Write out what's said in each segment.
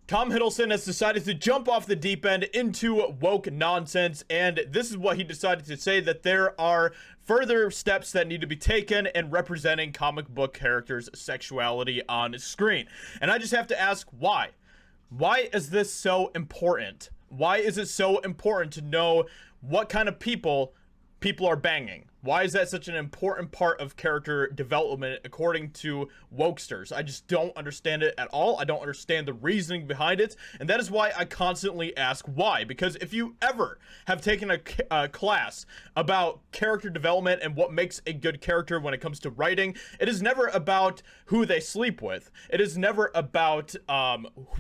Tom Hiddleston has decided to jump off the deep end into woke nonsense, and this is what he decided to say, that there are further steps that need to be taken in representing comic book characters' sexuality on screen. And I just have to ask, why? Why is this so important? Why is it so important to know what kind of people are banging? Why is that such an important part of character development according to wokesters? I just don't understand it at all. I don't understand the reasoning behind it, and that is why I constantly ask why. Because if you ever have taken a class about character development and what makes a good character when it comes to writing, it is never about who they sleep with. It is never about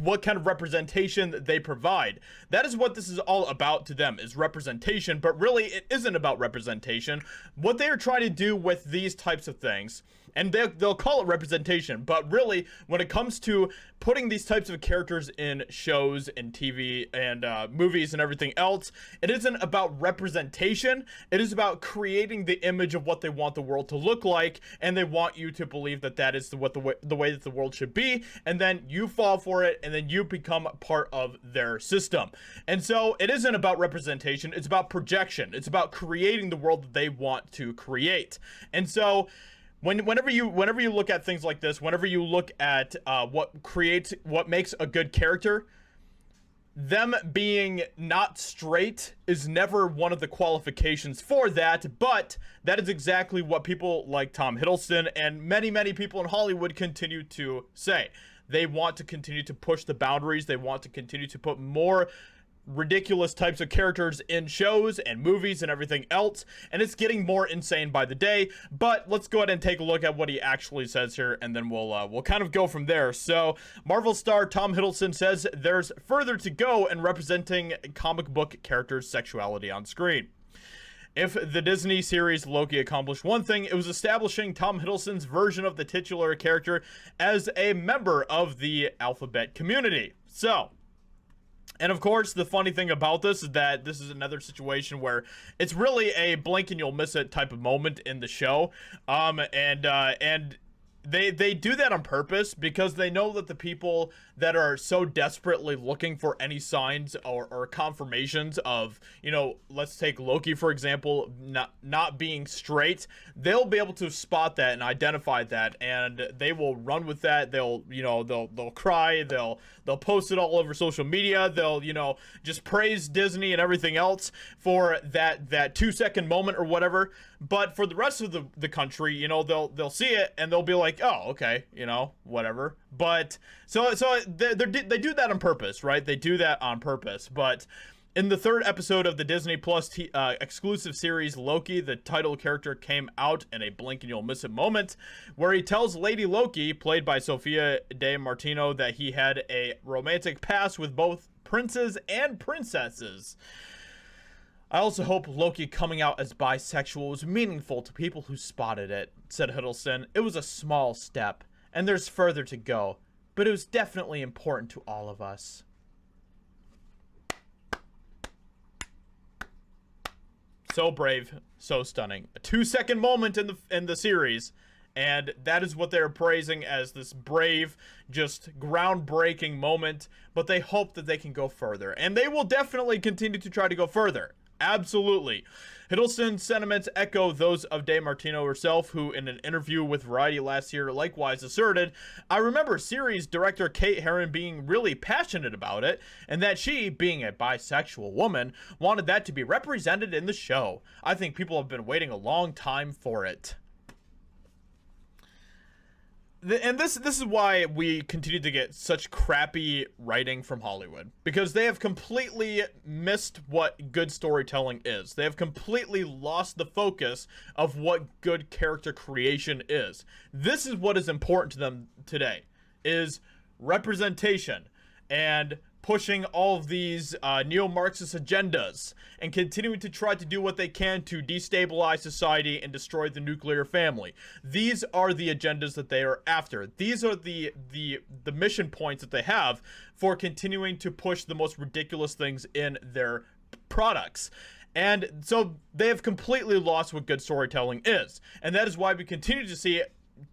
what kind of representation they provide. That is what this is all about to them, is representation, but really it isn't about representation. What they are trying to do with these types of things, and they'll call it representation, but really when it comes to putting these types of characters in shows and TV and movies and everything else, it isn't about representation. It is about creating the image of what they want the world to look like, and they want you to believe that that is the way that the world should be, and then you fall for it, and then you become part of their system. And so it isn't about representation. It's about projection. It's about creating the world that they want to create. And so whenever you look at things like this, whenever you look at what makes a good character, them being not straight is never one of the qualifications for that, but that is exactly what people like Tom Hiddleston and many people in Hollywood continue to say. They want to continue to push the boundaries. They want to continue to put more ridiculous types of characters in shows and movies and everything else, and it's getting more insane by the day. But let's go ahead and take a look at what he actually says here, and then we'll kind of go from there. So Marvel star Tom Hiddleston says there's further to go in representing comic book characters' sexuality on screen. If the Disney series Loki accomplished one thing, it was establishing Tom Hiddleston's version of the titular character as a member of the alphabet community. So, and of course, the funny thing about this is that this is another situation where it's really a blink and you'll miss it type of moment in the show. And they do that on purpose because they know that the people that are so desperately looking for any signs or confirmations of, you know, let's take Loki for example, not being straight, they'll be able to spot that and identify that, and they will run with that. They'll cry, they'll post it all over social media, they'll just praise Disney and everything else for that 2-second moment or whatever. But for the rest of the country, they'll see it and they'll be like, oh, okay, whatever. But so they do that on purpose, right? They do that on purpose. But in the third episode of the Disney Plus exclusive series Loki, the title character came out in a blink and you'll miss it moment, where he tells Lady Loki, played by Sophia Di Martino, that he had a romantic past with both princes and princesses. I also hope Loki coming out as bisexual was meaningful to people who spotted it, said Hiddleston. It was a small step, and there's further to go, but it was definitely important to all of us. So brave, so stunning. A 2-second moment in the series, and that is what they're praising as this brave, just groundbreaking moment, but they hope that they can go further, and they will definitely continue to try to go further. Absolutely. Hiddleston's sentiments echo those of Di Martino herself, who in an interview with Variety last year likewise asserted, I remember series director Kate Herron being really passionate about it, and that she, being a bisexual woman, wanted that to be represented in the show. I think people have been waiting a long time for it. And this is why we continue to get such crappy writing from Hollywood, because they have completely missed what good storytelling is. They have completely lost the focus of what good character creation is. This is what is important to them today, is representation and pushing all of these neo-Marxist agendas and continuing to try to do what they can to destabilize society and destroy the nuclear family. These are the agendas that they are after. These are the mission points that they have for continuing to push the most ridiculous things in their products. And so they have completely lost what good storytelling is. And that is why we continue to see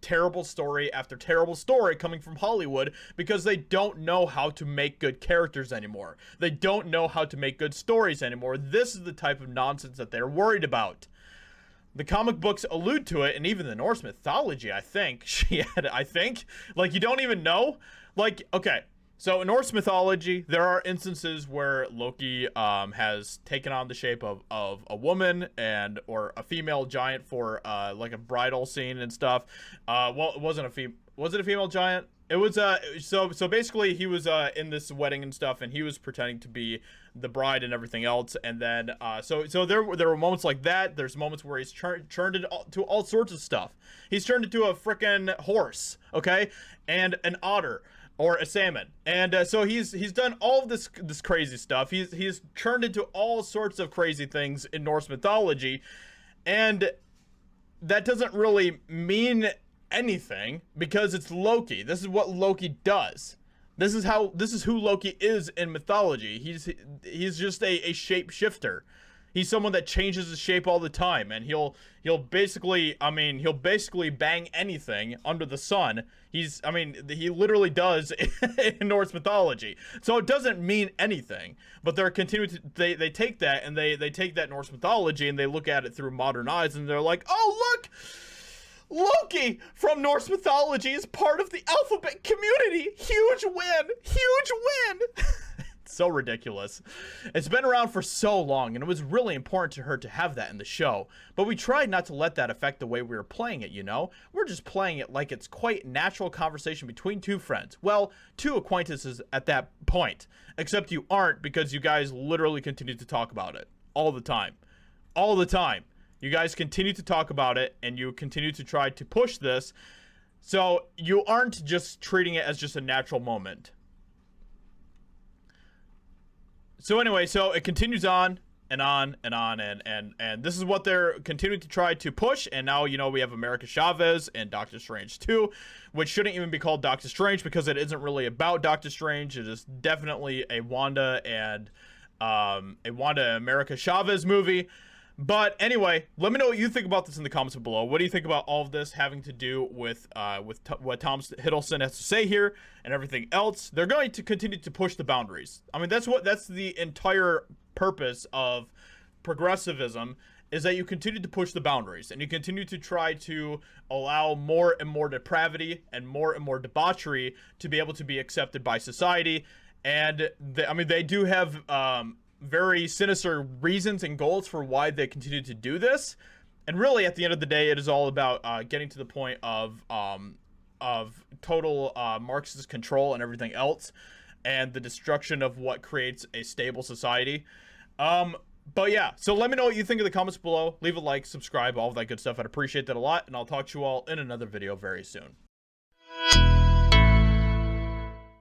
terrible story after terrible story coming from Hollywood because they don't know how to make good characters anymore. They don't know how to make good stories anymore. This is the type of nonsense that they're worried about. The comic books allude to it, and even the Norse mythology, I think. Like, you don't even know? Like, okay, so in Norse mythology, there are instances where Loki has taken on the shape of a woman or a female giant for, like, a bridal scene and stuff. Well, it wasn't was it a female giant? It was, so basically he was, in this wedding and stuff, and he was pretending to be the bride and everything else, and then, so there were moments like that. There's moments where he's turned into all sorts of stuff. He's turned into a freaking horse, okay? And an otter. Or a salmon. And, so he's done all of this crazy stuff. He's turned into all sorts of crazy things in Norse mythology, and that doesn't really mean anything because it's Loki. This is what Loki does. This is who Loki is in mythology. He's just a shapeshifter. He's someone that changes his shape all the time, and he'll basically bang anything under the sun. He literally does in Norse mythology. So it doesn't mean anything, but they're continuing to, they take that, and they take that Norse mythology and they look at it through modern eyes, and they're like, oh, look, Loki from Norse mythology is part of the alphabet community. Huge win. Huge win. So ridiculous. It's been around for so long, and it was really important to her to have that in the show, but we tried not to let that affect the way we were playing it, you know? We're just playing it like it's quite natural conversation between two friends. Well, two acquaintances at that point, except you aren't, because you guys literally continue to talk about it all the time. All the time. You guys continue to talk about it, and you continue to try to push this, so you aren't just treating it as just a natural moment. So anyway, so it continues on and on and on, and this is what they're continuing to try to push, and now, you know, we have America Chavez and Doctor Strange 2, which shouldn't even be called Doctor Strange because it isn't really about Doctor Strange. It is definitely a Wanda America Chavez movie. But anyway, let me know what you think about this in the comments below. What do you think about all of this having to do with what Tom Hiddleston has to say here and everything else? They're going to continue to push the boundaries. I mean, that's the entire purpose of progressivism, is that you continue to push the boundaries and you continue to try to allow more and more depravity and more debauchery to be able to be accepted by society. And they do have very sinister reasons and goals for why they continue to do this, and really at the end of the day, it is all about getting to the point of total Marxist control and everything else, and the destruction of what creates a stable society. But yeah, so let me know what you think in the comments below. Leave a like, subscribe, all of that good stuff. I'd appreciate that a lot, and I'll talk to you all in another video very soon.